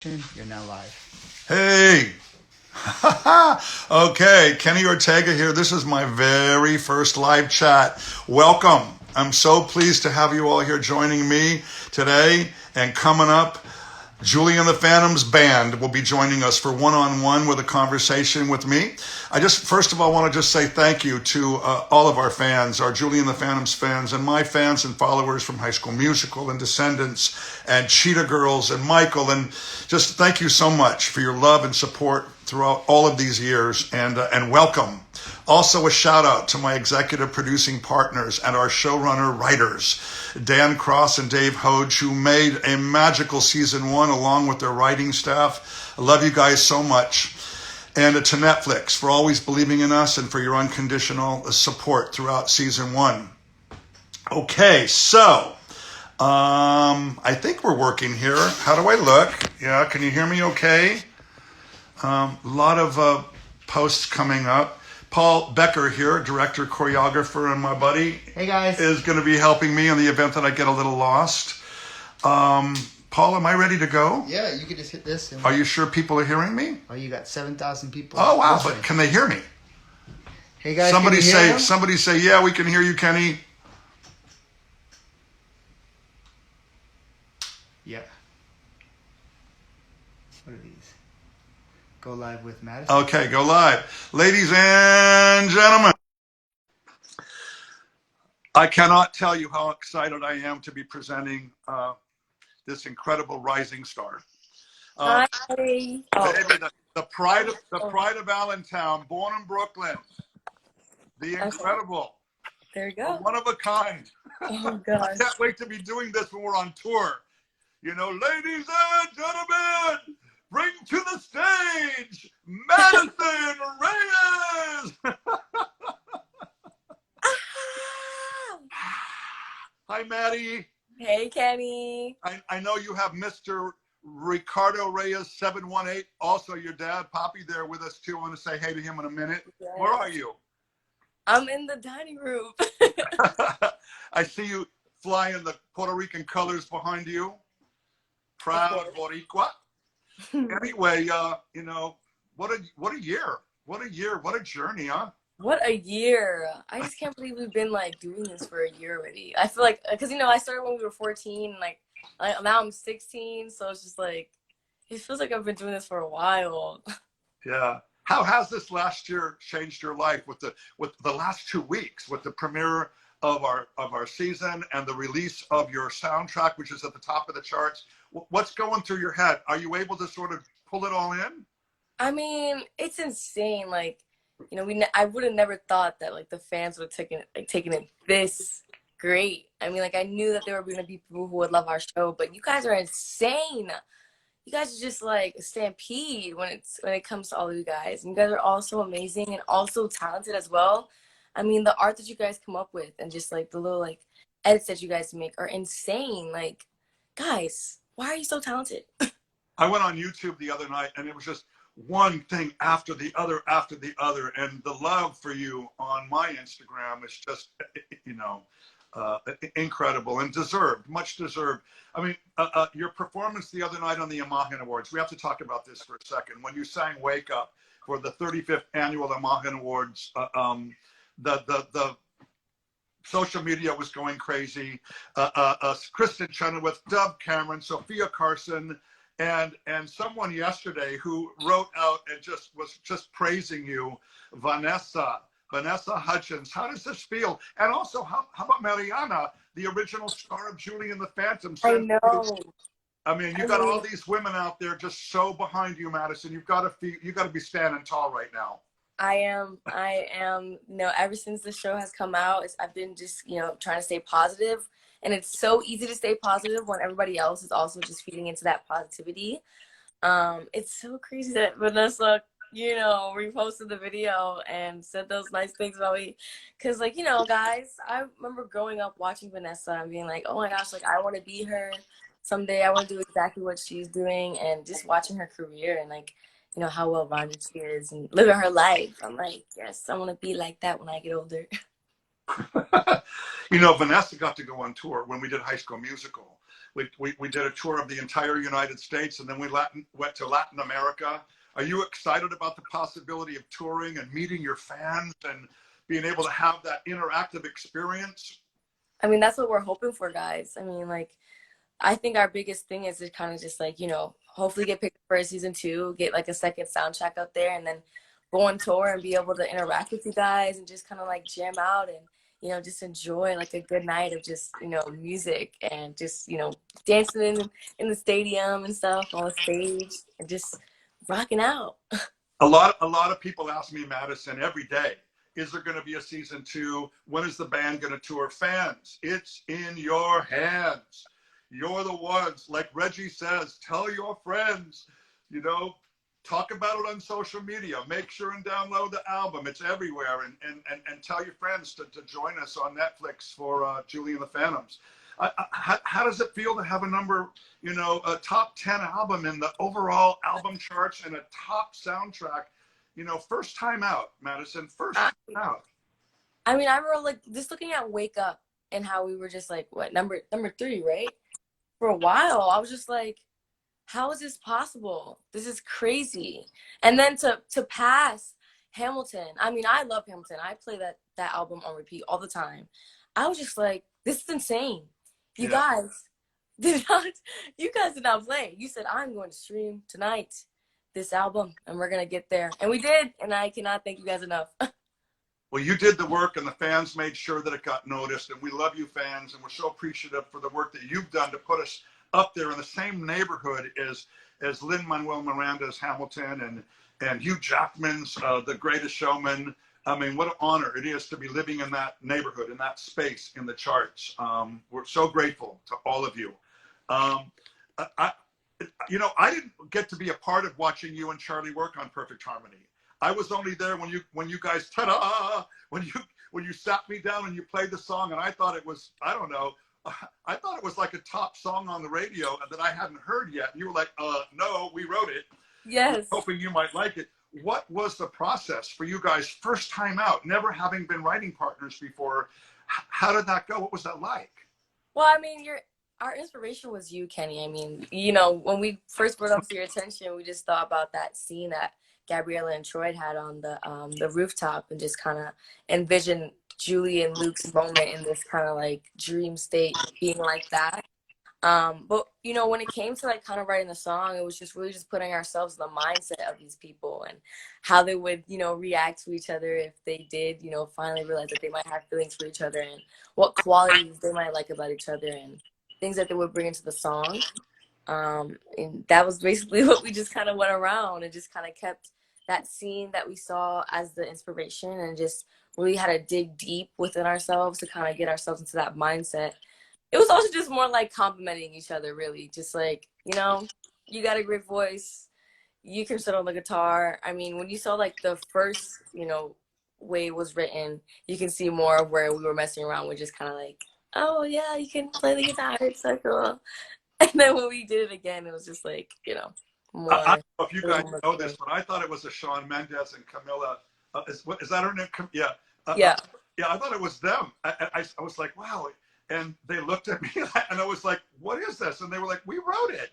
You're now live. Hey! Okay, Kenny Ortega here. This is my very first live chat. Welcome. I'm so pleased to have you all here joining me today. And coming up, Julie and the Phantoms Band will be joining us for one-on-one with a conversation with me. I just, first of all, want to just say thank you to all of our fans, our Julie and the Phantoms fans, and my fans and followers from High School Musical and Descendants and Cheetah Girls and Michael. And just thank you so much for your love and support throughout all of these years, and welcome. Also, a shout out to my executive producing partners and our showrunner writers, Dan Cross and Dave Hoge, who made a magical season one along with their writing staff. I love you guys so much. And to Netflix for always believing in us and for your unconditional support throughout season one. Okay, so I think we're working here. How do I look? Yeah, can you hear me okay? A lot of posts coming up. Paul Becker here, director, choreographer, and my buddy. Hey guys. Is going to be helping me in the event that I get a little lost. Paul, am I ready to go? Yeah, you can just hit this. Are you sure people are hearing me? Oh, you got 7,000 people. Oh wow! listening. But can they hear me? Hey guys, Somebody can you hear somebody say, yeah, we can hear you, Kenny. Yeah. What are these? Go live with Madison. Okay, go live. Ladies and gentlemen, I cannot tell you how excited I am to be presenting this incredible rising star. Hi. Baby, the pride of Allentown, born in Brooklyn, the incredible, there you go. one of a kind. Oh gosh. I can't wait to be doing this when we're on tour. You know, ladies and gentlemen, bring to the stage Madison Reyes. Hi, Maddie. Hey, Kenny. I know you have Mr. Ricardo Reyes 718, also your dad, Poppy, there with us too. I want to say hey to him in a minute. Yes. Where are you? I'm in the dining room. I see you flying the Puerto Rican colors behind you. Proud Boricua. Anyway, you know, what a year. What a year. What a journey, huh? What a year. I just can't believe we've been like doing this for a year already. I feel like, because you know, I started when we were 14, like now I'm 16, so it's just like, it feels like I've been doing this for a while. Yeah. How has this last year changed your life with the last 2 weeks, with the premiere of our season and the release of your soundtrack, which is at the top of the charts? What's going through your head? Are you able to sort of pull it all in? I mean, it's insane. Like, you know, I would have never thought that like the fans would have taken it this great. I mean, like I knew that there were going to be people who would love our show, but you guys are insane. You guys are just like a stampede when it comes to all of you guys. And you guys are all so amazing and also talented as well. I mean, the art that you guys come up with and just like the little like edits that you guys make are insane. Like, guys, why are you so talented? I went on YouTube the other night and it was just one thing after the other, and the love for you on my Instagram is just, you know, incredible and deserved, much deserved. I mean, your performance the other night on the Imagen Awards, we have to talk about this for a second. When you sang Wake Up for the 35th annual Imagen Awards, the social media was going crazy. Kristen Chenoweth, Dub Cameron, Sophia Carson, and someone yesterday who wrote out and was just praising you, Vanessa Hutchins. How does this feel? And also, how about Mariana, the original star of Julie and the Phantoms? I know. I mean, you got all these women out there just so behind you, Madison. You got to be standing tall right now. I am, you know, ever since the show has come out, I've been just, you know, trying to stay positive. And it's so easy to stay positive when everybody else is also just feeding into that positivity. It's so crazy that Vanessa, you know, reposted the video and said those nice things about me. Because, like, you know, guys, I remember growing up watching Vanessa and being like, oh my gosh, like, I want to be her someday. I want to do exactly what she's doing. And just watching her career and, like, you know, how well-rounded she is and living her life. I'm like, yes, I want to be like that when I get older. You know, Vanessa got to go on tour when we did High School Musical We did a tour of the entire United States, and then we went to Latin America. Are you excited about the possibility of touring and meeting your fans and being able to have that interactive experience? I mean, that's what we're hoping for, guys. I mean, like, I think our biggest thing is to kind of just like, hopefully get picked for a season 2, get like a second soundtrack out there, and then go on tour and be able to interact with you guys and just kind of like jam out and, just enjoy like a good night of just, music and just, dancing in the stadium and stuff on the stage and just rocking out. A lot of people ask me, Madison, every day, is there going to be a season 2? When is the band going to tour? Fans, it's in your hands. You're the ones, like Reggie says, tell your friends, talk about it on social media. Make sure and download the album. It's everywhere. And tell your friends to join us on Netflix for Julie and the Phantoms. How does it feel to have a top 10 album in the overall album charts and a top soundtrack? First time out, Madison, first time out. I mean, I remember like just looking at Wake Up and how we were just like, what, number 3, right? For a while, I was just like, how is this possible? This is crazy. And then to pass Hamilton, I mean, I love Hamilton. I play that album on repeat all the time. I was just like, this is insane. You guys did not play. You said, I'm going to stream tonight this album and we're going to get there. And we did. And I cannot thank you guys enough. Well, you did the work and the fans made sure that it got noticed. And we love you fans. And we're so appreciative for the work that you've done to put us up there in the same neighborhood as Lin-Manuel Miranda's Hamilton and Hugh Jackman's The Greatest Showman. I mean, what an honor it is to be living in that neighborhood, in that space, in the charts. We're so grateful to all of you. I didn't get to be a part of watching you and Charlie work on Perfect Harmony. I was only there when you guys, ta-da, when you sat me down and you played the song, and I thought it was, I don't know, I thought it was like a top song on the radio that I hadn't heard yet. And you were like, no, we wrote it. Yes. Hoping you might like it. What was the process for you guys first time out, never having been writing partners before? How did that go? What was that like? Well, I mean, our inspiration was you, Kenny. I mean, when we first brought up to your attention, we just thought about that scene that Gabriella and Troy had on the rooftop and just kind of envisioned Julie and Luke's moment in this kind of like dream state being like that. But when it came to like kind of writing the song, it was just really just putting ourselves in the mindset of these people and how they would, react to each other if they did, finally realize that they might have feelings for each other and what qualities they might like about each other and things that they would bring into the song. And that was basically what we just kind of went around and just kind of kept that scene that we saw as the inspiration and just really had to dig deep within ourselves to kind of get ourselves into that mindset. It was also just more like complimenting each other, really. Just like, you got a great voice. You can sit on the guitar. I mean, when you saw like the first, way it was written, you can see more of where we were messing around with just kind of like, oh yeah, you can play the guitar. It's so cool. And then when we did it again, it was just like, more. I don't know if you guys know this, but I thought it was a Shawn Mendes and Camila. Is that her name? Yeah. Yeah. Yeah, I thought it was them. I was like, wow. And they looked at me and I was like, what is this? And they were like, we wrote it.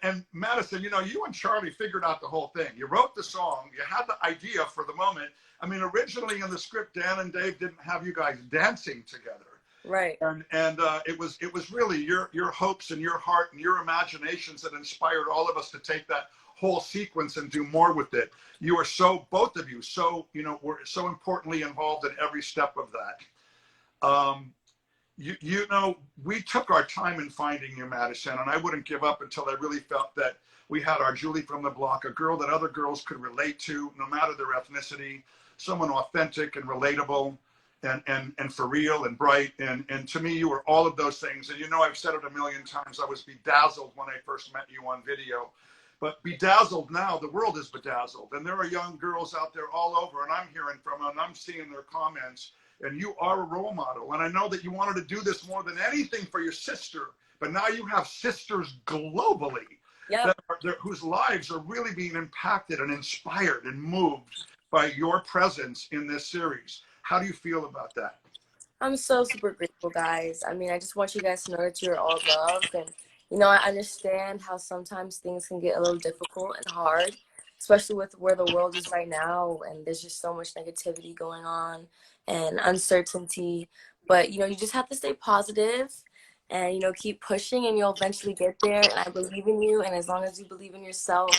And Madison, you and Charlie figured out the whole thing. You wrote the song. You had the idea for the moment. I mean, originally in the script, Dan and Dave didn't have you guys dancing together. Right. And it was really your hopes and your heart and your imaginations that inspired all of us to take that whole sequence and do more with it. You are both of you, were so importantly involved in every step of that. We took our time in finding you, Madison, and I wouldn't give up until I really felt that we had our Julie from the block, a girl that other girls could relate to, no matter their ethnicity, someone authentic and relatable and for real and bright. And to me, you were all of those things. And I've said it a million times, I was bedazzled when I first met you on video. But bedazzled now, the world is bedazzled. And there are young girls out there all over, and I'm hearing from them, and I'm seeing their comments. And you are a role model. And I know that you wanted to do this more than anything for your sister, but now you have sisters globally whose lives are really being impacted and inspired and moved by your presence in this series. How do you feel about that? I'm so super grateful, guys. I mean, I just want you guys to know that you're all loved and you know, I understand how sometimes things can get a little difficult and hard, especially with where the world is right now. And there's just so much negativity going on and uncertainty. But, you know, you just have to stay positive and, you know, keep pushing and you'll eventually get there. And I believe in you. And as long as you believe in yourself,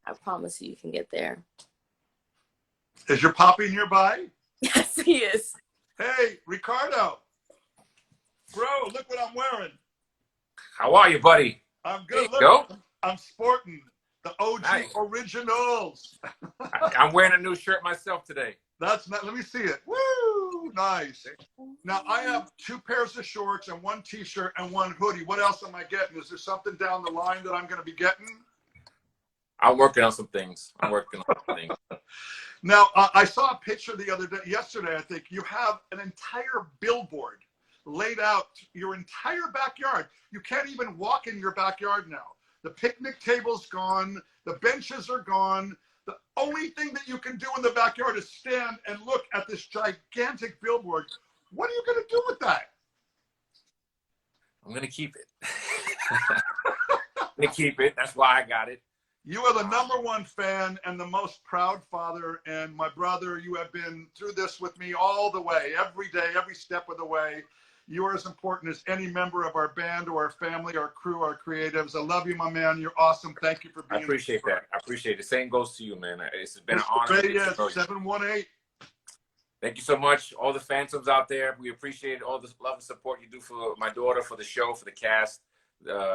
I promise you can get there. Is your poppy nearby? Yes, he is. Hey, Ricardo. Bro, look what I'm wearing. How are you, buddy? I'm good. There you Look, go. I'm sporting the OG Nice. Originals. I'm wearing a new shirt myself today. That's not, let me see it. Woo, nice. Now, I have 2 pairs of shorts and 1 t-shirt and 1 hoodie. What else am I getting? Is there something down the line that I'm going to be getting? I'm working on some things. Now, I saw a picture yesterday, I think. You have an entire billboard laid out, your entire backyard. You can't even walk in your backyard now. The picnic table's gone. The benches are gone. The only thing that you can do in the backyard is stand and look at this gigantic billboard. What are you going to do with that? I'm going to keep it. I'm going to keep it. That's why I got it. You are the #1 fan and the most proud father. And my brother, you have been through this with me all the way, every day, every step of the way. You are as important as any member of our band or our family, our crew, our creatives. I love you, my man. You're awesome. Thank you for being I appreciate that. I appreciate it. The same goes to you, man. It's been an honor. Reyes, 718. Thank you so much. All the phantoms out there. We appreciate all the love and support you do for my daughter, for the show, for the cast,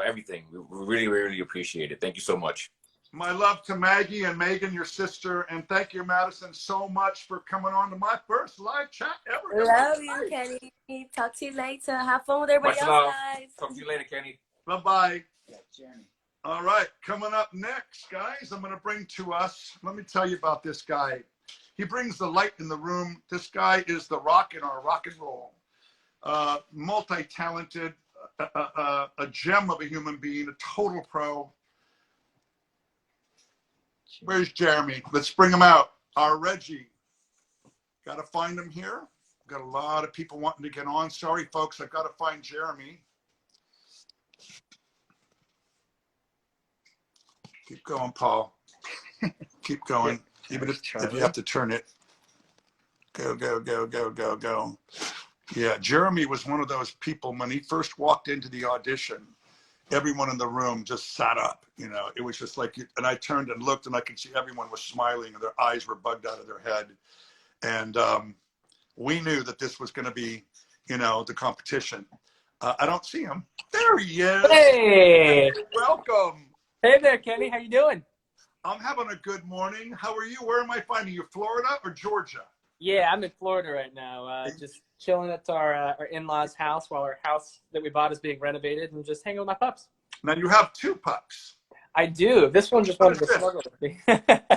everything. We really, really appreciate it. Thank you so much. My love to Maggie and Megan, your sister. And thank you, Madison, so much for coming on to my first live chat ever. Love you, Kenny. Talk to you later. Have fun with everybody Much else, love. guys. Talk to you later, Kenny. Bye-bye. Yeah, Jeremy. All right, coming up next, guys, I'm going to bring to us, let me tell you about this guy. He brings the light in the room. This guy is the rock in our rock and roll. Multi-talented, a gem of a human being, a total pro. Where's Jeremy? Let's bring him out. Our Reggie. Got to find him here. Got a lot of people wanting to get on. Sorry, folks, I've got to find Jeremy. Keep going, Paul. Keep going. Even if you have to turn it. Go, go, go, go, go, go. Yeah, Jeremy was one of those people when he first walked into the audition. Everyone in the room just sat up, you know. It was just like, and I turned and looked and I could see everyone was smiling and their eyes were bugged out of their head. And we knew that this was going to be, you know, the competition. I don't see him. There he is. Hey. Welcome. Hey there, Kenny. How you doing? I'm having a good morning. How are you? Where am I finding you? Florida or Georgia? Yeah, I'm in Florida right now. Just chilling at our in-laws' house while our house that we bought is being renovated and just hanging with my pups. Now you have 2 pups. I do. This one just wanted to snuggle with me.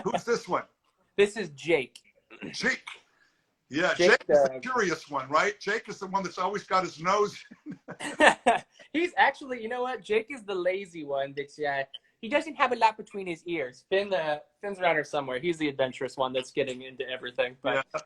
Who's this one? This is Jake. Jake. Yeah, Jake, Jake is the curious one, right? Jake is the one that's always got his nose. He's actually, you know what? Jake is the lazy one. That he doesn't have a lot between his ears. Finn's around here somewhere. He's the adventurous one that's getting into everything. But yeah.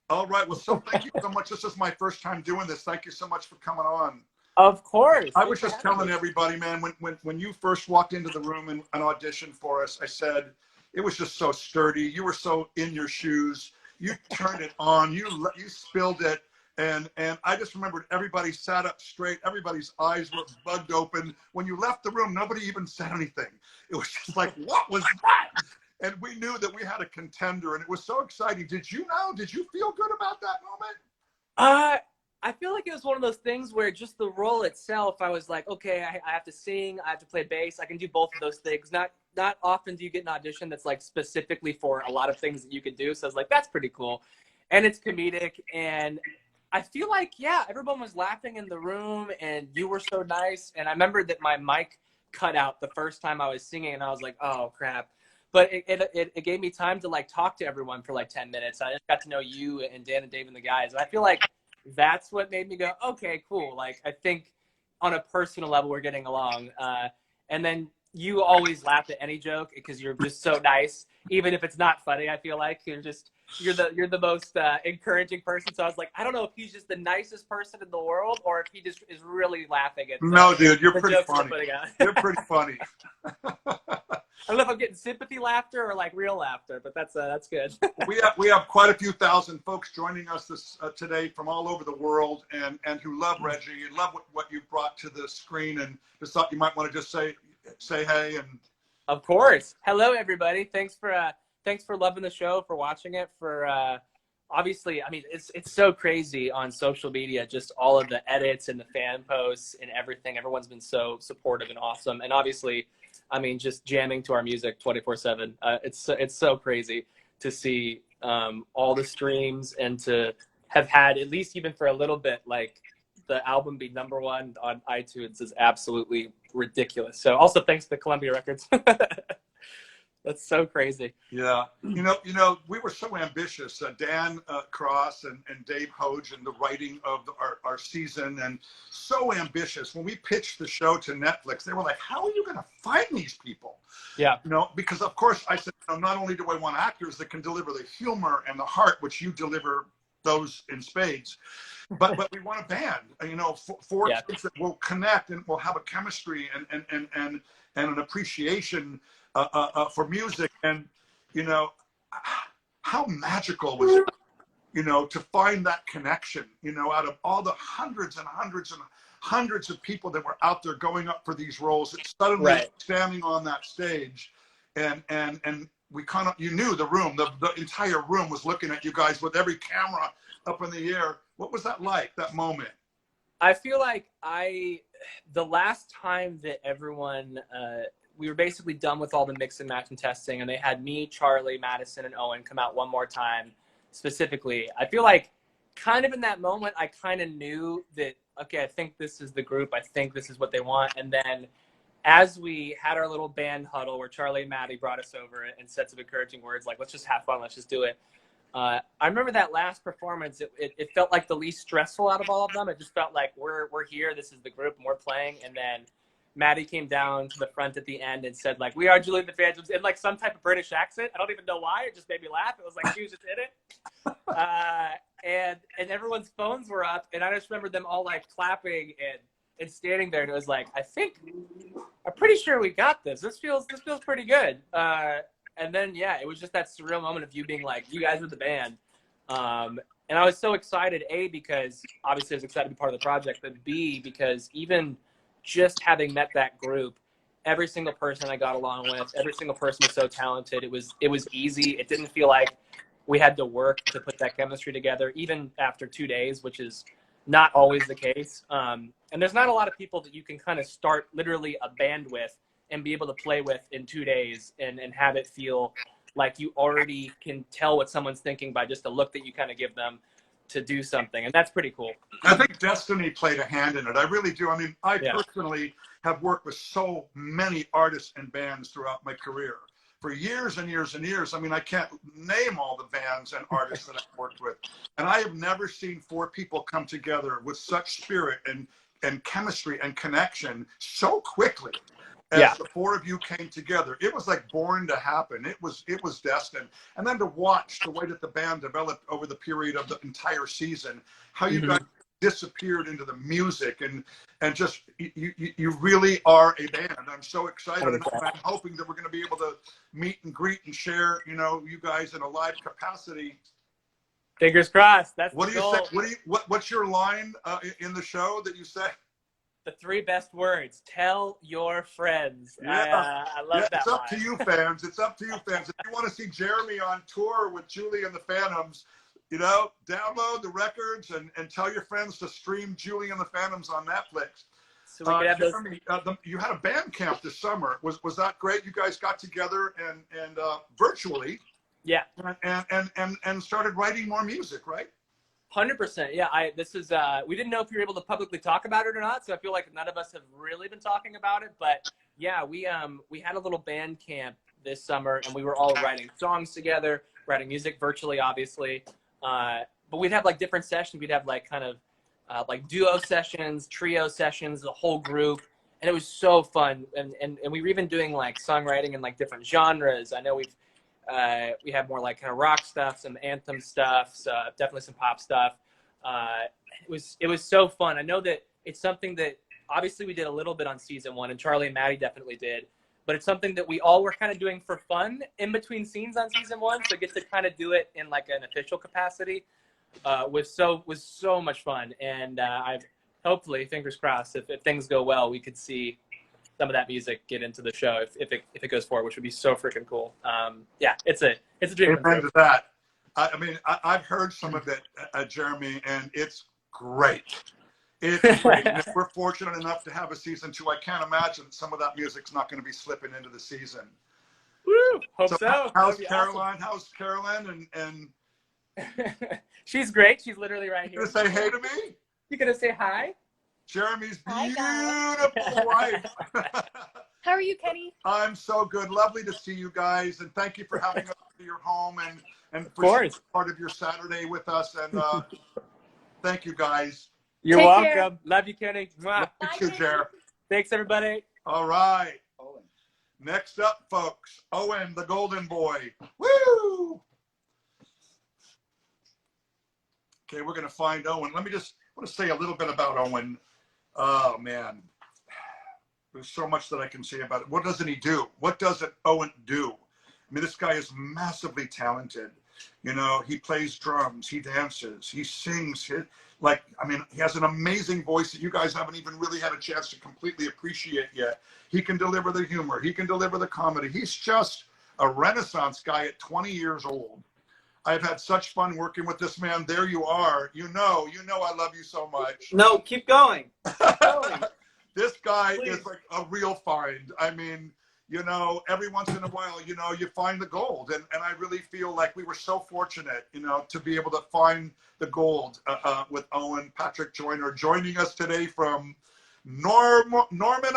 All right. Well, so thank you so much. This is my first time doing this. Thank you so much for coming on. Of course. I was just telling everybody, man, when you first walked into the room and an audition for us, I said, it was just so sturdy. You were so in your shoes. You turned it on. You spilled it. And I just remembered everybody sat up straight. Everybody's eyes were bugged open. When you left the room, nobody even said anything. It was just like, what was that? And we knew that we had a contender, and it was so exciting. Did you know? Did you feel good about that moment? I feel like it was one of those things where just the role itself, I was like, okay, I have to sing, I have to play bass, I can do both of those things. Not often do you get an audition that's like specifically for a lot of things that you can do. So I was like, that's pretty cool. And it's comedic, and I feel like, yeah, everyone was laughing in the room, and you were so nice. And I remember that my mic cut out the first time I was singing, and I was like, oh, crap. But it gave me time to, like, talk to everyone for, like, 10 minutes. I just got to know you and Dan and Dave and the guys. And I feel like that's what made me go, okay, cool. Like, I think on a personal level we're getting along. And then you always laugh at any joke because you're just so nice. Even if it's not funny, I feel like. You're just you're the most encouraging person. So I was like, I don't know if he's just the nicest person in the world or if he just is really laughing at No, dude, you're the pretty jokes we're funny. putting out. You're pretty funny. I don't know if I'm getting sympathy laughter or like real laughter, but that's good. we have quite a few thousand folks joining us today from all over the world, and who love Reggie and love what you brought to the screen, and just thought you might want to just say hey. And of course, hello everybody. Thanks for loving the show, for watching it, for obviously, I mean, it's so crazy on social media, just all of the edits and the fan posts and everything. Everyone's been so supportive and awesome, and obviously, I mean, just jamming to our music 24/7. It's so crazy to see all the streams and to have had, at least even for a little bit, like the album be #1 on iTunes is absolutely ridiculous. So also thanks to Columbia Records. That's so crazy. yeah, you know, we were so ambitious. Dan Cross and Dave Hoge and the writing of our season, and so ambitious. When we pitched the show to Netflix, they were like, "How are you going to find these people?" Yeah. You know, because of course I said, you know, not only do I want actors that can deliver the humor and the heart, which you deliver those in spades, but we want a band. You know, four kids that will connect and will have a chemistry and an appreciation for music. And you know, how magical was it, you know, to find that connection, you know, out of all the hundreds and hundreds and hundreds of people that were out there going up for these roles, that suddenly standing on that stage, and we kind of, you knew the room, the entire room was looking at you guys with every camera up in the air. What was that like, that moment? I feel like the last time that everyone, we were basically done with all the mix and match and testing, and they had me, Charlie, Madison, and Owen come out one more time specifically. I feel like kind of in that moment, I kind of knew that, okay, I think this is the group. I think this is what they want. And then as we had our little band huddle where Charlie and Maddie brought us over and said some encouraging words, like, let's just have fun. Let's just do it. I remember that last performance, it felt like the least stressful out of all of them. It just felt like we're here. This is the group and we're playing. And then Maddie came down to the front at the end and said, like, we are Julie and the Phantoms, in like some type of British accent. I don't even know why. It just made me laugh. It was like she was just in it. And everyone's phones were up. And I just remember them all like clapping and standing there. And it was like, I'm pretty sure we got this. This feels pretty good. And then, yeah, it was just that surreal moment of you being like, you guys are the band. And I was so excited, A, because obviously I was excited to be part of the project, but B, because even just having met that group, every single person I got along with, every single person was so talented. It was easy. It didn't feel like we had to work to put that chemistry together, even after 2 days, which is not always the case. And there's not a lot of people that you can kind of start literally a band with and be able to play with in 2 days and have it feel like you already can tell what someone's thinking by just a look that you kind of give them to do something. And that's pretty cool. I think destiny played a hand in it. I really do. I mean, I personally have worked with so many artists and bands throughout my career for years and years and years. I mean, I can't name all the bands and artists that I've worked with. And I have never seen four people come together with such spirit and chemistry and connection so quickly. As the four of you came together, it was like born to happen. It was destined. And then to watch the way that the band developed over the period of the entire season, how you guys disappeared into the music and just you really are a band. I'm so excited. And I'm hoping that we're going to be able to meet and greet and share, you know, you guys in a live capacity. Fingers crossed. That's what the do you goal. say? What's your line in the show that you say? The 3 best words: tell your friends. I love that. It's up to you, fans. It's up to you, fans. If you want to see Jeremy on tour with Julie and the Phantoms, you know, download the records and tell your friends to stream Julie and the Phantoms on Netflix. So we could have Jeremy, you had a band camp this summer. Was that great? You guys got together and virtually, and started writing more music, right? 100%. Yeah, this is we didn't know if you were able to publicly talk about it or not, so I feel like none of us have really been talking about it. But yeah, we had a little band camp this summer, and we were all writing songs together, writing music virtually, obviously. But we'd have like different sessions. We'd have like kind of like duo sessions, trio sessions, the whole group, and it was so fun. And we were even doing like songwriting in like different genres. I know we've we have more like kind of rock stuff, some anthem stuff, so definitely some pop stuff. It was so fun. I know that it's something that obviously we did a little bit on season 1, and Charlie and Maddie definitely did. But it's something that we all were kind of doing for fun in between scenes on season 1. So get to kind of do it in like an official capacity was so much fun. And I've hopefully, fingers crossed, if things go well, we could see some of that music get into the show if it goes forward, which would be so freaking cool. Yeah, it's a dream. Amen to that. I mean, I've heard some of it, Jeremy, and it's great. It's great. And if we're fortunate enough to have a season 2, I can't imagine some of that music's not going to be slipping into the season. Woo! Hope so. How's Caroline? Awesome. How's Caroline? And she's great. She's literally right here. You gonna say hey to me? You gonna say hi? Jeremy's Hi, beautiful wife. How are you, Kenny? I'm so good. Lovely to see you guys, and thank you for having us to your home and for being part of your Saturday with us. And thank you, guys. You're Take welcome. care. Love you, Kenny. Love you, Jer. Thanks, everybody. All right. Owen. Next up, folks, Owen, the golden boy. Woo! Okay, we're going to find Owen. Let me just want to say a little bit about Owen. Oh, man. There's so much that I can say about it. What doesn't he do? What doesn't Owen do? I mean, this guy is massively talented. You know, he plays drums, he dances, he sings. He has an amazing voice that you guys haven't even really had a chance to completely appreciate yet. He can deliver the humor. He can deliver the comedy. He's just a Renaissance guy at 20 years old. I've had such fun working with this man. There you are. You know I love you so much. No, keep going. This guy Please. is like a real find. I mean, you know, every once in a while, you know, you find the gold. And I really feel like we were so fortunate, you know, to be able to find the gold with Owen, Patrick Joyner, joining us today from Norman,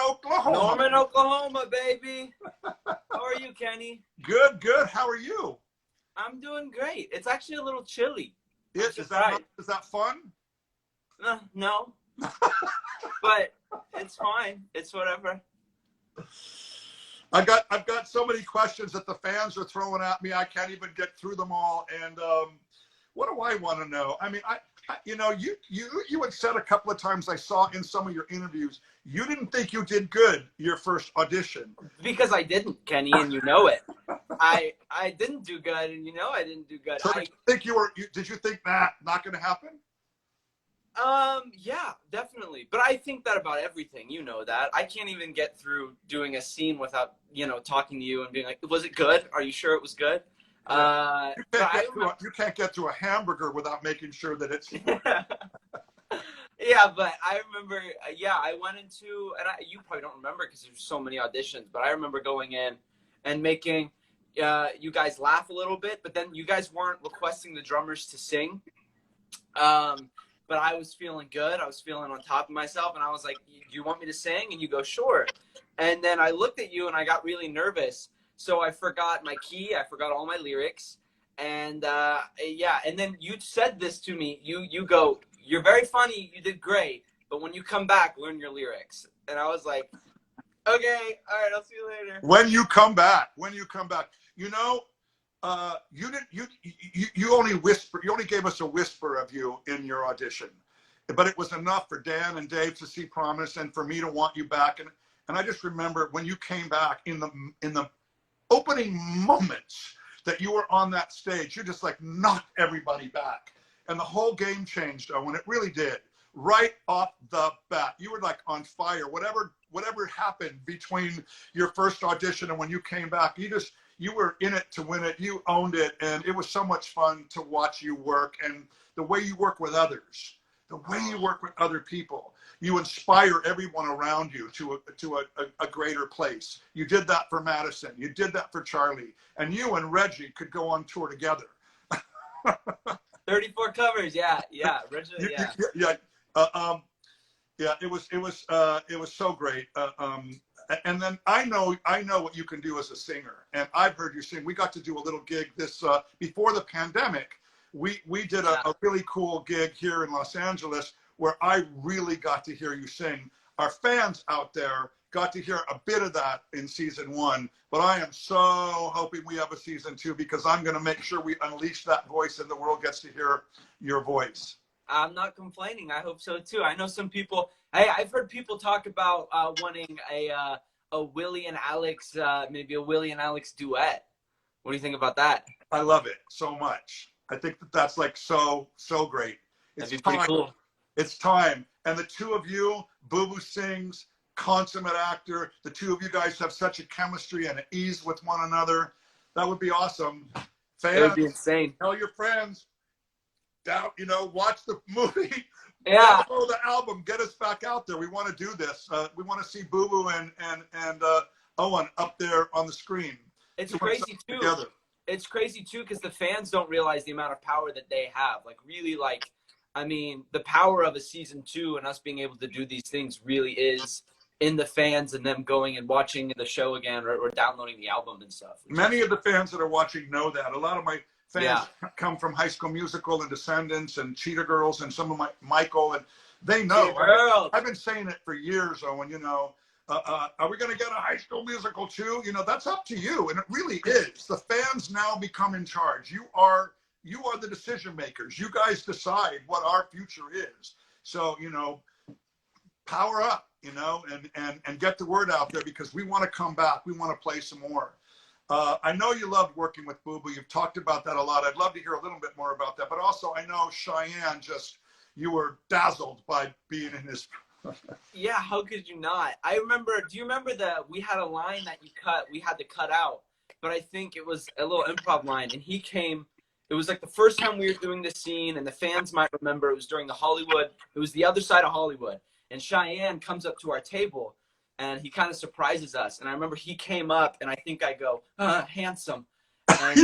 Oklahoma. Norman, Oklahoma, baby. How are you, Kenny? Good, good. How are you? I'm doing great. It's actually a little chilly. Is that fun? No. But it's fine. It's whatever. I've got so many questions that the fans are throwing at me. I can't even get through them all. And what do I want to know? I mean, you know, you had said a couple of times I saw in some of your interviews, you didn't think you did good your first audition. Because I didn't, Kenny, and you know it. I didn't do good, and you know I didn't do good. So did you think not going to happen? Yeah, definitely. But I think that about everything. You know that. I can't even get through doing a scene without, you know, talking to you and being like, was it good? Are you sure it was good? You can't get through a hamburger without making sure that it's. Yeah, but I remember, I went into, and you probably don't remember because there's so many auditions, but I remember going in and making you guys laugh a little bit, but then you guys weren't requesting the drummers to sing. But I was feeling good. I was feeling on top of myself, and I was like, do you want me to sing? And you go, sure. And then I looked at you, and I got really nervous. So I forgot my key. I forgot all my lyrics. And, and then you said this to me. You go, you're very funny. You did great. But when you come back, learn your lyrics. And I was like, okay, all right, I'll see you later. When you come back, you know, you only gave us a whisper of you in your audition, but it was enough for Dan and Dave to see promise and for me to want you back. And I just remember when you came back in the opening moments that you were on that stage, you just like knocked everybody back, and the whole game changed. Owen, it really did. Right off the bat, you were like on fire. Whatever happened between your first audition and when you came back, you were in it to win it. You owned it, and it was so much fun to watch you work, and the way you work with others, the way you work with other people. You inspire everyone around you to a greater place. You did that for Madison. You did that for Charlie, and you and Reggie could go on tour together. 34 covers, yeah. Reggie, It was so great. And then I know what you can do as a singer, and I've heard you sing. We got to do a little gig this before the pandemic. We did a really cool gig here in Los Angeles where I really got to hear you sing. our fans out there got to hear a bit of that in season 1, but I am so hoping we have a season 2 because I'm going to make sure we unleash that voice and the world gets to hear your voice. I'm not complaining. I hope so too. I know some people. I've heard people talk about wanting a Willie and Alex, maybe a Willie and Alex duet. What do you think about that? I love it so much. I think that that's like so great. It's That'd be pretty cool. It's time. And the two of you, Boo Boo sings, consummate actor. The two of you guys have such a chemistry and an ease with one another. That would be awesome. Fans, It would be insane. tell your friends, watch the movie. Yeah. Download the album. Get us back out there. We want to do this. We want to see Boo Boo and Owen up there on the screen. It's crazy too. Together. It's crazy too because the fans don't realize the amount of power that they have. Like really, the power of a season 2 and us being able to do these things really is in the fans and them going and watching the show again or downloading the album and stuff. Many of the fans that are watching know that. A lot of my fans come from High School Musical and Descendants and Cheetah Girls and some of Michael, and they know. I've been saying it for years, Owen, are we going to get a High School Musical too? That's up to you. And it really is. The fans now become in charge. You are the decision makers. You guys decide what our future is. So, power up, and get the word out there because we want to come back. We want to play some more. I know you loved working with Boo Boo. You've talked about that a lot. I'd love to hear a little bit more about that. But also, I know Cheyenne, you were dazzled by being in his. Yeah, how could you not? Do you remember we had a line that we had to cut out, but I think it was a little improv line, and he came. It was like the first time we were doing this scene, and the fans might remember it was during it was the other side of Hollywood, and Cheyenne comes up to our table, and he kind of surprises us, and I remember he came up, and I think I go, handsome, and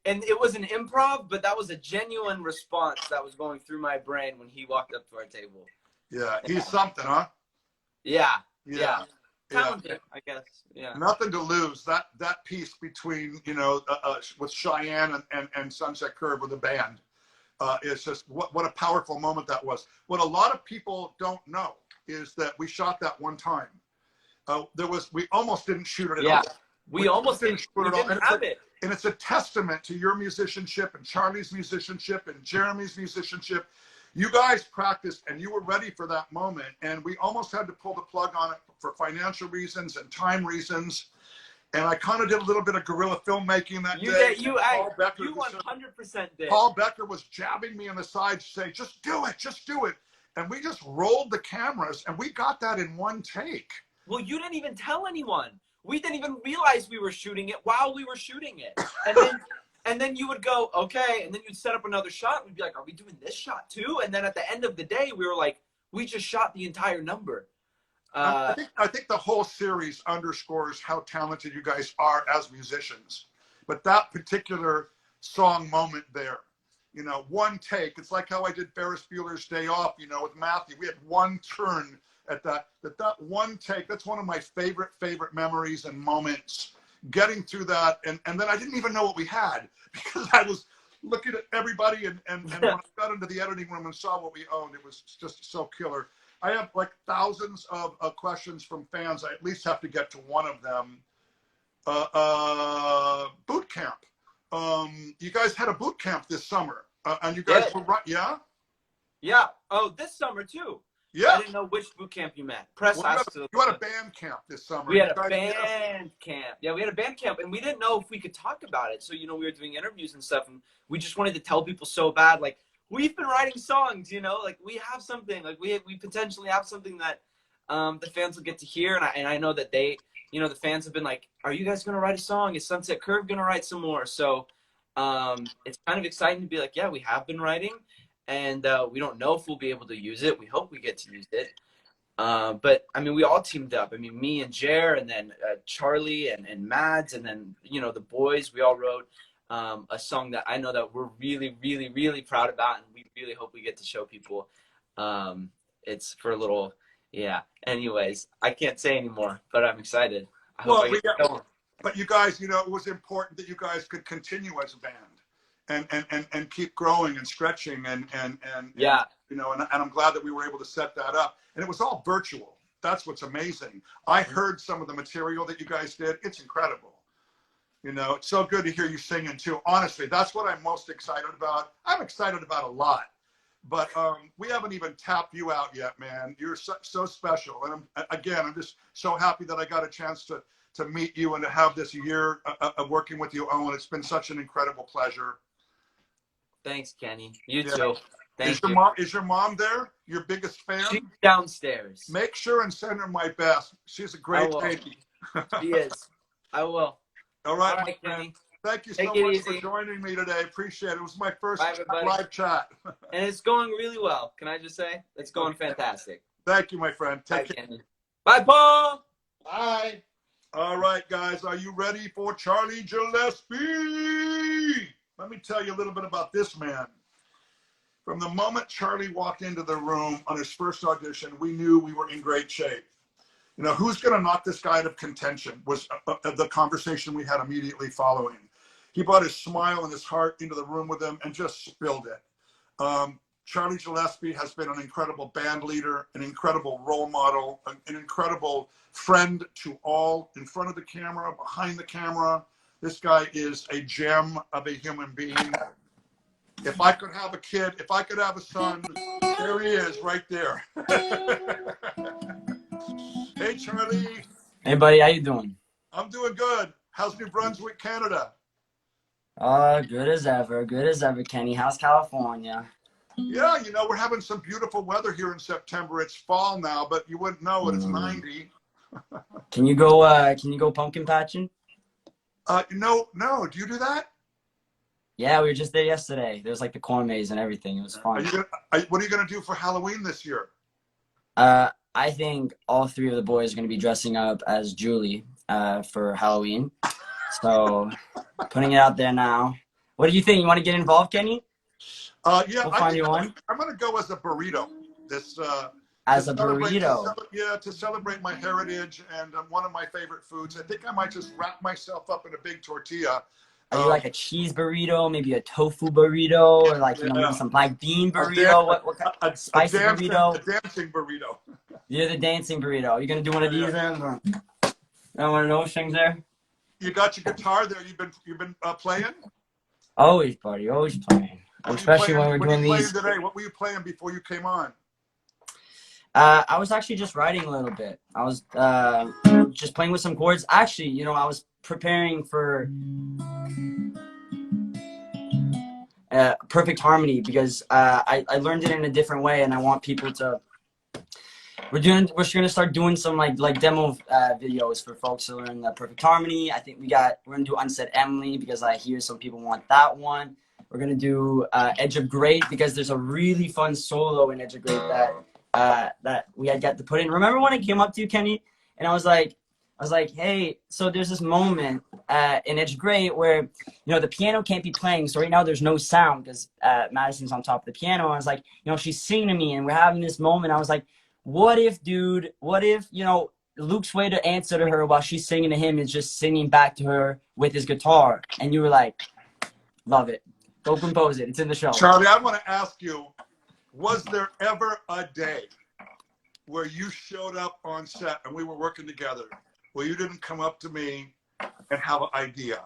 it was an improv, but that was a genuine response that was going through my brain when he walked up to our table. Yeah, he's something, huh? Yeah. Talented, I guess. Yeah. Nothing to lose. That piece between with Cheyenne and Sunset Curve with the band, it's just what a powerful moment that was. What a lot of people don't know is that we shot that one time. We almost didn't shoot it at all. We almost didn't shoot it at all. And it's a testament to your musicianship and Charlie's musicianship and Jeremy's musicianship. You guys practiced and you were ready for that moment. And we almost had to pull the plug on it for financial reasons and time reasons. And I kind of did a little bit of guerrilla filmmaking that day. You 100% did. Paul Becker was jabbing me in the side to say, just do it. And we just rolled the cameras and we got that in one take. Well, you didn't even tell anyone. We didn't even realize we were shooting it while we were shooting it. And then you would go, okay. And then you'd set up another shot. We'd be like, are we doing this shot too? And then at the end of the day, we were like, we just shot the entire number. I think the whole series underscores how talented you guys are as musicians. But that particular song moment there, one take. It's like how I did Ferris Bueller's Day Off, with Matthew. We had one turn at that one take. That's one of my favorite memories and moments, getting through that. And then I didn't even know what we had because I was looking at everybody and when I got into the editing room and saw what we owned, it was just so killer. I have like thousands of questions from fans. I at least have to get to one of them. Boot camp. You guys had a boot camp this summer, and you guys were right, yeah? Yeah. Oh, this summer too. Yeah. I didn't know which boot camp you meant. You had a band camp this summer. We had a band camp. Yeah, we had a band camp, and we didn't know if we could talk about it. So, we were doing interviews and stuff, and we just wanted to tell people so bad, like, we've been writing songs, like, we have something. Like, we potentially have something that the fans will get to hear, and I know that they, the fans have been like, are you guys going to write a song? Is Sunset Curve going to write some more? So it's kind of exciting to be like, yeah, we have been writing. And we don't know if we'll be able to use it. We hope we get to use it. But, we all teamed up. Me and Jer, and then Charlie and Mads, and then, the boys, we all wrote a song that I know that we're really, really, really proud about. And we really hope we get to show people. It's for a little, Anyways, I can't say anymore, but I'm excited. But you guys, it was important that you guys could continue as a band. and keep growing and stretching and Yeah. you know, and I'm glad that we were able to set that up. And it was all virtual. That's what's amazing. I heard some of the material that you guys did. It's incredible. You know, it's so good to hear you singing too. Honestly, that's what I'm most excited about. I'm excited about a lot, but we haven't even tapped you out yet, man. You're so special. And I'm just so happy that I got a chance to meet you and to have this year of working with you, Owen. It's been such an incredible pleasure. Thanks, Kenny. You too. Thank you. Is your mom there? Your biggest fan? She's downstairs. Make sure and send her my best. She's a great lady. She is. I will. All right, All right, Kenny. Thank you so Take it much easy. for joining me today. Appreciate it. It was my first Bye, everybody. live chat. And it's going really well. Can I just say? It's going fantastic. Thank you, my friend. Bye, Take care. Kenny. Bye, Paul. Bye. All right, guys, are you ready for Charlie Gillespie? Let me tell you a little bit about this man. From the moment Charlie walked into the room on his first audition, we knew we were in great shape. You know, who's going to knock this guy out of contention was the conversation we had immediately following. He brought his smile and his heart into the room with him and just spilled it. Charlie Gillespie has been an incredible band leader, an incredible role model, an incredible friend to all in front of the camera, behind the camera. This guy is a gem of a human being. If I could have a kid, if I could have a son, there he is right there. Hey, Charlie. Hey, buddy, how you doing? I'm doing good. How's New Brunswick, Canada? Good as ever. Good as ever, Kenny. How's California? Yeah, you know, we're having some beautiful weather here in September. It's fall now, but you wouldn't know it. It's 90. Can you go pumpkin patching? No. Do you do that? Yeah, we were just there yesterday. There was like the corn maze and everything. It was fun. What are you going to do for Halloween this year? I think all three of the boys are going to be dressing up as Julie for Halloween. So putting it out there now. What do you think? You want to get involved, Kenny? Yeah, we'll find you one. I'm going to go as a burrito. As a burrito. To celebrate my heritage and one of my favorite foods. I think I might just wrap myself up in a big tortilla. Are you like a cheese burrito, maybe a tofu burrito, or like, you know, maybe some black bean burrito? What kind of spicy burrito? A dancing burrito. You're the dancing burrito. You're going to do one of these then? Or one of those things there? You got your guitar there. You've been playing? Always, buddy. Always playing. Especially when we're doing these. Today? What were you playing before you came on? I was actually just writing a little bit. I was just playing with some chords. Actually, you know, I was preparing for perfect harmony because I learned it in a different way, and I want people to. We're gonna start doing some like demo videos for folks to learn the perfect harmony. I think we're gonna do Unsaid Emily because I hear some people want that one. We're gonna do Edge of Great because there's a really fun solo in Edge of Great that we had got to put in. Remember when I came up to you, Kenny, and I was like, hey, so there's this moment in Edge of Great where, you know, the piano can't be playing. So right now there's no sound because Madison's on top of the piano. I was like, you know, she's singing to me and we're having this moment. I was like, what if, you know, Luke's way to answer to her while she's singing to him is just singing back to her with his guitar. And you were like, love it. Go compose it. It's in the show. Charlie, I want to ask you, was there ever a day where you showed up on set and we were working together where you didn't come up to me and have an idea?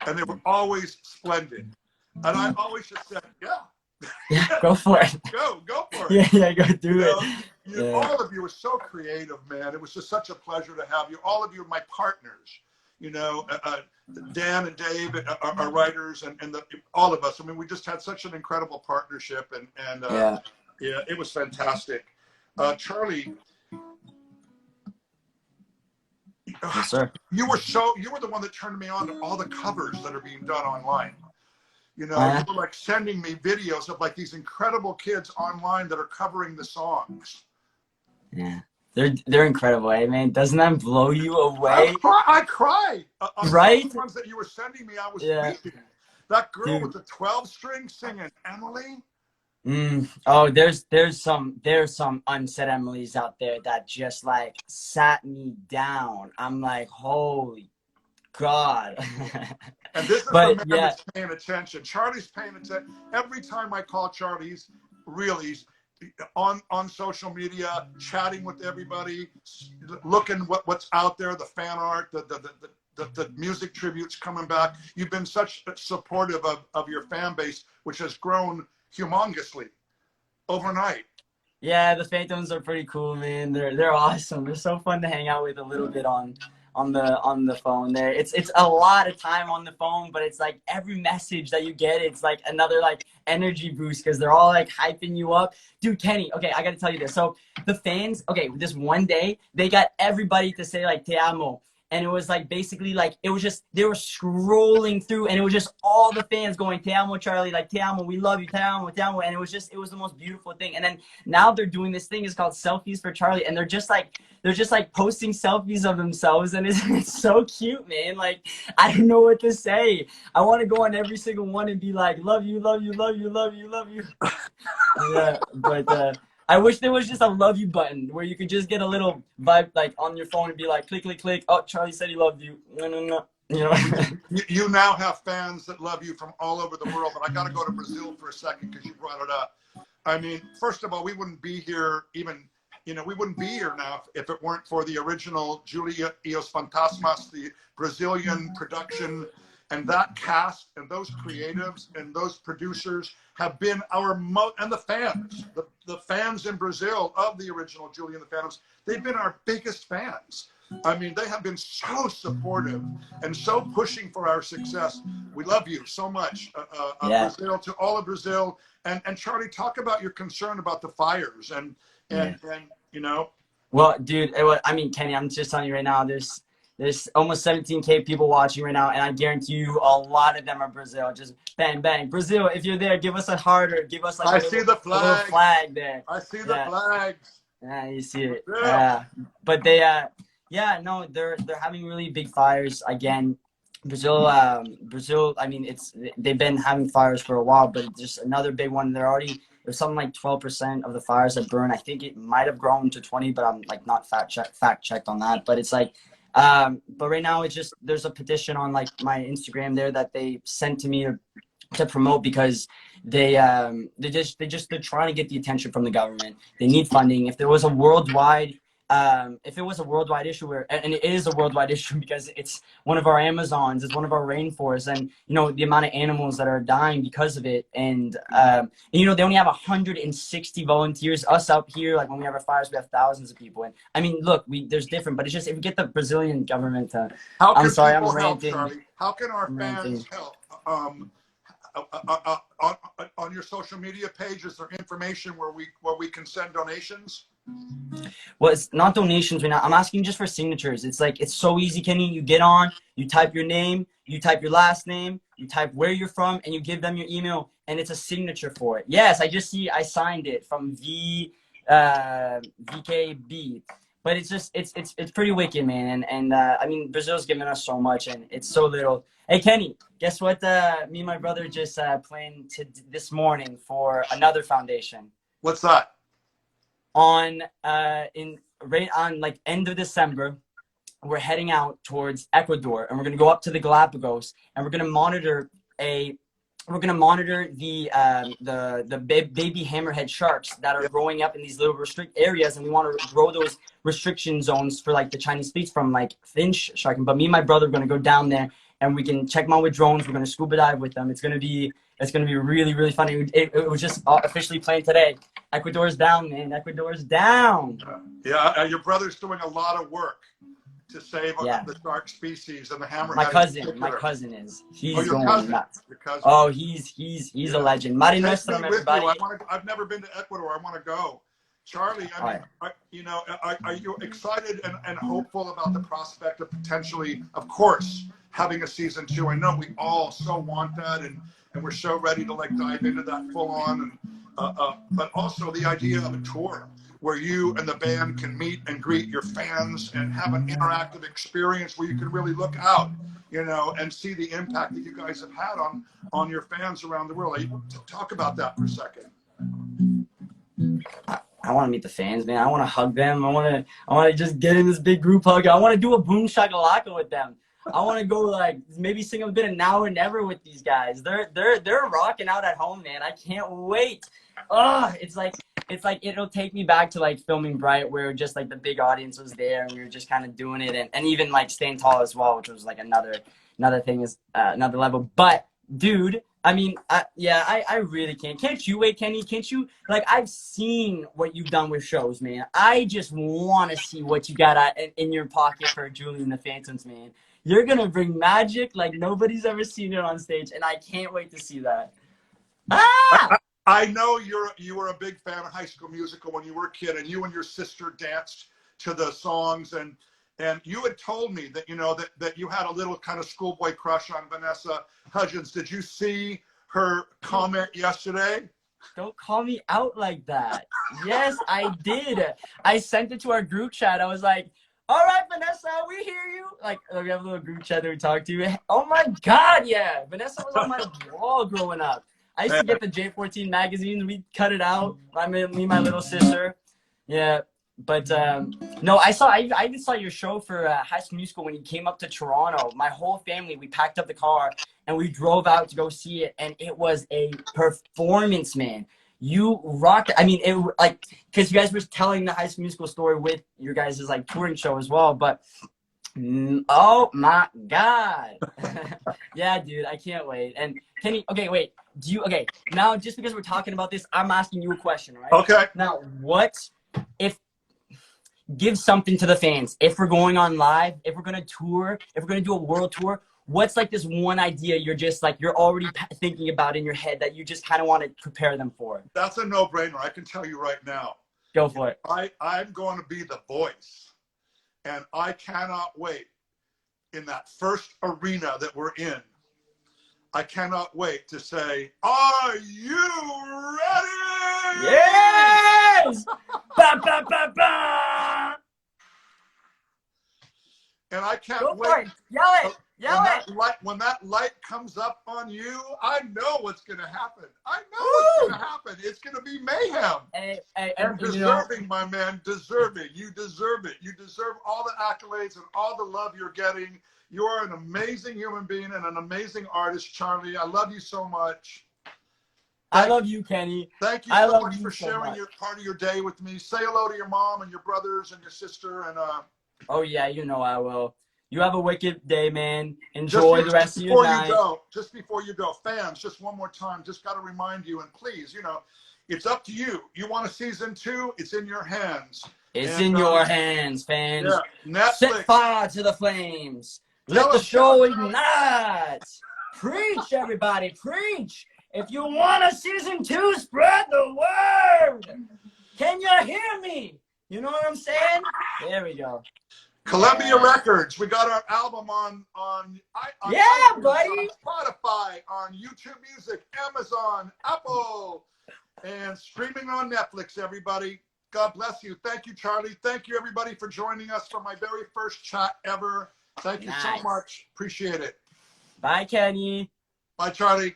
And they were always splendid. And I always just said, yeah, go for it. Go for it. Yeah, go do it. All of you were so creative, man. It was just such a pleasure to have you. All of you are my partners. You know, Dan and Dave are writers, and all of us. I mean, we just had such an incredible partnership, and yeah, it was fantastic. Charlie, yes, sir. You were the one that turned me on to all the covers that are being done online. You know, you were like sending me videos of like these incredible kids online that are covering the songs. Yeah, they're incredible, eh, man? Doesn't that blow you away? I cried. Right? The ones that you were sending me, I was weeping. That girl with the 12-string singing, Emily. Oh, there's some unsaid Emilys out there that just like sat me down. I'm like, holy God. And this is the But man yeah, that's paying attention. Charlie's paying attention. Every time I call Charlie, he's really on social media, chatting with everybody, looking what's out there, the fan art, the music tributes coming back. You've been such supportive of your fan base, which has grown humongously overnight. yeah, the Phantoms are pretty cool, man. They're awesome. They're so fun to hang out with a little bit on the phone there. It's a lot of time on the phone, but it's like every message that you get, it's like another like energy boost because they're all like hyping you up. Dude, Kenny, okay, I gotta tell you this. So the fans, okay, this one day they got everybody to say like te amo. And it was like basically like it was just they were scrolling through and it was just all the fans going te amo Charlie, like te amo, we love you, te amo, and it was the most beautiful thing. And then now they're doing this thing, it's called Selfies for Charlie, and they're just like posting selfies of themselves, and it's so cute, man. Like I don't know what to say. I want to go on every single one and be like, love you, love you, love you, love you, love you. Yeah, but I wish there was just a love you button where you could just get a little vibe like on your phone and be like, click, click, click. Oh, Charlie said he loved you. No, no, no. You know. You now have fans that love you from all over the world. But I got to go to Brazil for a second because you brought it up. I mean, first of all, we wouldn't be here even, we wouldn't be here now if it weren't for the original Julia e os Fantasmas, the Brazilian production. And that cast and those creatives and those producers have been and the fans, the fans in Brazil of the original Julia and the Phantoms, they've been our biggest fans. I mean, they have been so supportive and so pushing for our success. We love you so much, Yeah. Brazil, to all of Brazil. And Charlie, talk about your concern about the fires and Well, dude, I mean, Kenny, I'm just telling you right now, there's almost 17K people watching right now, and I guarantee you a lot of them are Brazil. Just bang, bang. Brazil, if you're there, give us a heart or give us like I see the flag. a little flag there. I see the flags. Yeah, you see it. Yeah. But they, no, they're having really big fires again. Brazil, I mean, they've been having fires for a while, but just another big one. There's something like 12% of the fires that burn. I think it might have grown to 20, but I'm like not fact checked on that. But it's like, but right now it's just there's a petition on like my Instagram there that they sent to me to promote because they're trying to get the attention from the government. They need funding. If there was a worldwide issue and it is a worldwide issue because it's one of our Amazons, it's one of our rainforests, and the amount of animals that are dying because of it, and they only have 160 volunteers. Us out here, like when we have our fires, we have thousands of people. And I mean, look, there's different, but it's just if we get the Brazilian government to. I'm sorry, I'm ranting. Charlie? How can our fans help? On your social media page, is there information where we can send donations? Well, it's not donations right now. I'm asking just for signatures. It's like, it's so easy, Kenny. You get on, you type your name, you type your last name, you type where you're from, and you give them your email, and it's a signature for it. Yes, I just see I signed it from VKB. But it's just, it's pretty wicked, man. And I mean, Brazil's given us so much, and it's so little. Hey, Kenny, guess what? Me and my brother just planned this morning for another foundation. What's that? Right on like end of December, we're heading out towards Ecuador, and we're gonna go up to the Galapagos, and we're gonna monitor the baby hammerhead sharks that are growing up in these little restrict areas, and we want to grow those restriction zones for like the Chinese fleets from like finch sharking. But me and my brother are gonna go down there, and we can check them out with drones. We're gonna scuba dive with them. It's gonna be really, really fun. It was just officially planned today. Ecuador's down, man. Ecuador's down. Yeah, your brother's doing a lot of work to save the shark species and the hammerhead. My cousin is. He's your going cousin. nuts. Your cousin. Oh, he's a legend. Maddie, everybody. I've never been to Ecuador. I want to go. Charlie, I mean, are you excited and hopeful about the prospect of potentially, of course, having a season 2? I know we all so want that, and we're so ready to like dive into that full on, and but also the idea of a tour where you and the band can meet and greet your fans and have an interactive experience where you can really look out, and see the impact that you guys have had on your fans around the world. Talk about that for a second. I want to meet the fans, man. I want to hug them. I want to just get in this big group hug. I want to do a boom shakalaka with them. I want to go like maybe sing a bit of Now or Never with these guys. They're rocking out at home, man. I can't wait. It's like it'll take me back to like filming Bright, where just like the big audience was there and we were just kind of doing it, and even like Staying Tall as well, which was like another thing, is another level. But dude, I mean, I really can't. Can't you wait, Kenny? Can't you? Like, I've seen what you've done with shows, man. I just want to see what you got in your pocket for Julie and the Phantoms, man. You're gonna bring magic like nobody's ever seen it on stage, and I can't wait to see that. I know you were a big fan of High School Musical when you were a kid, and you and your sister danced to the songs, and you had told me that that you had a little kind of schoolboy crush on Vanessa Hudgens. Did you see her comment yesterday? Don't call me out like that. Yes, I did. I sent it to our group chat. I was like, all right, Vanessa, we hear you. Like, we have a little group chat that we talk to. Oh my God, yeah. Vanessa was on my wall growing up. I used to get the J14 magazines. We'd cut it out. Me and my little sister. Yeah. But no, I even saw your show for High School Musical when you came up to Toronto. My whole family, we packed up the car and we drove out to go see it, and it was a performance, man. You rocked. I mean, it like because you guys were telling the High School Musical story with your guys' like touring show as well. But oh my God, yeah, dude, I can't wait. And Kenny, okay, wait. Now just because we're talking about this, I'm asking you a question, right? Okay. Now, give something to the fans. If we're going on live, if we're going to tour, if we're going to do a world tour, what's like this one idea you're just like, you're already thinking about in your head that you just kind of want to prepare them for? That's a no-brainer. I can tell you right now. Go for it. I'm going to be the voice, and I cannot wait in that first arena that we're in. I cannot wait to say, are you ready? Yes! Ba, ba, ba, ba! And I can't Go wait. for it. Yell it. When that light comes up on you, I know what's going to happen. I know what's going to happen. It's going to be mayhem. And deserving, my man, deserving. You deserve it. You deserve all the accolades and all the love you're getting. You are an amazing human being and an amazing artist, Charlie. I love you so much. I love you, Kenny. Thank you so much for sharing your part of your day with me. Say hello to your mom and your brothers and your sister. And oh yeah, you know I will. You have a wicked day, man. Enjoy the rest of your night. Just before you go, fans, just one more time, just got to remind you, and please, it's up to you. You want a season 2? It's in your hands. It's in your hands, fans. Yeah, set fire to the flames. Let the show ignite. Preach, everybody, preach. If you want a season 2, spread the word. Can you hear me? You know what I'm saying? There we go. Columbia Records. We got our album on yeah, iTunes, buddy. on Spotify, on YouTube Music, Amazon, Apple, and streaming on Netflix, everybody. God bless you. Thank you, Charlie. Thank you, everybody, for joining us for my very first chat ever. Thank you so much. Appreciate it. Bye, Kenny. Bye, Charlie.